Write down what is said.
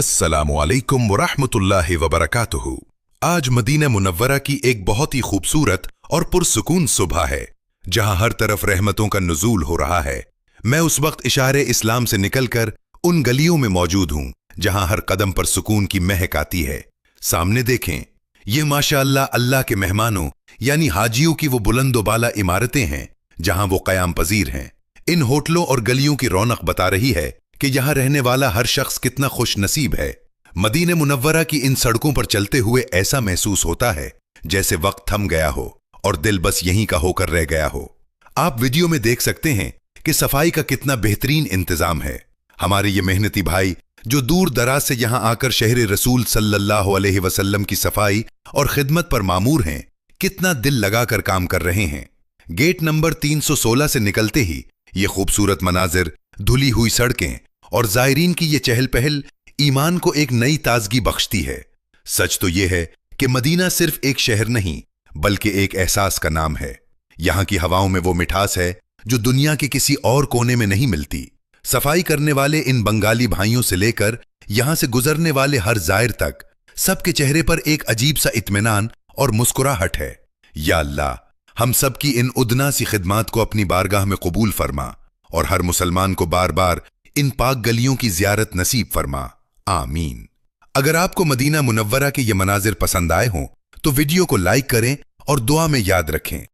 अस्सलामुअलैकुम वरहमतुल्लाहि वबरकातुहू। आज मदीना मुनव्वरा की एक बहुत ही खूबसूरत और पुरसुकून सुबह है, जहां हर तरफ रहमतों का नुज़ूल हो रहा है। मैं उस वक्त इशारे इस्लाम से निकलकर उन गलियों में मौजूद हूं जहां हर कदम पर सुकून की महक आती है। सामने देखें, ये माशाअल्लाह अल्लाह के मेहमानों यानी हाजियों की वो बुलंदोबाला इमारतें हैं जहां वो क़याम पजीर हैं। इन होटलों और गलियों की रौनक बता रही है कि यहां रहने वाला हर शख्स कितना खुश नसीब है। मदीना मुनव्वरा की इन सड़कों पर चलते हुए ऐसा महसूस होता है जैसे वक्त थम गया हो और दिल बस यहीं का होकर रह गया हो। आप वीडियो में देख सकते हैं कि सफाई का कितना बेहतरीन इंतजाम है। हमारे ये मेहनती भाई जो दूर दराज से यहां आकर शहर रसूल सल्लल्लाहु अलैहि वसल्लम की सफाई और खिदमत पर मामूर हैं, कितना दिल लगाकर काम कर रहे हैं। गेट नंबर 316 से निकलते ही ये खूबसूरत मनाजिर, धुली हुई सड़कें और जायरीन की ये चहल पहल ईमान को एक नई ताजगी बख्शती है। सच तो ये है कि मदीना सिर्फ एक शहर नहीं बल्कि एक एहसास का नाम है। यहां की हवाओं में वो मिठास है जो दुनिया के किसी और कोने में नहीं मिलती। सफाई करने वाले इन बंगाली भाइयों से लेकर यहां से गुजरने वाले हर जायर तक सबके चेहरे पर एक अजीब सा इत्मीनान और मुस्कुराहट है। या अल्लाह, हम सब की इन उदना सी खिदमात को अपनी बारगाह में कबूल फरमा और हर मुसलमान को बार बार इन पाक गलियों की जियारत नसीब फरमा। आमीन। अगर आपको मदीना मुनव्वरा के ये मनाजिर पसंद आए हों तो वीडियो को लाइक करें और दुआ में याद रखें।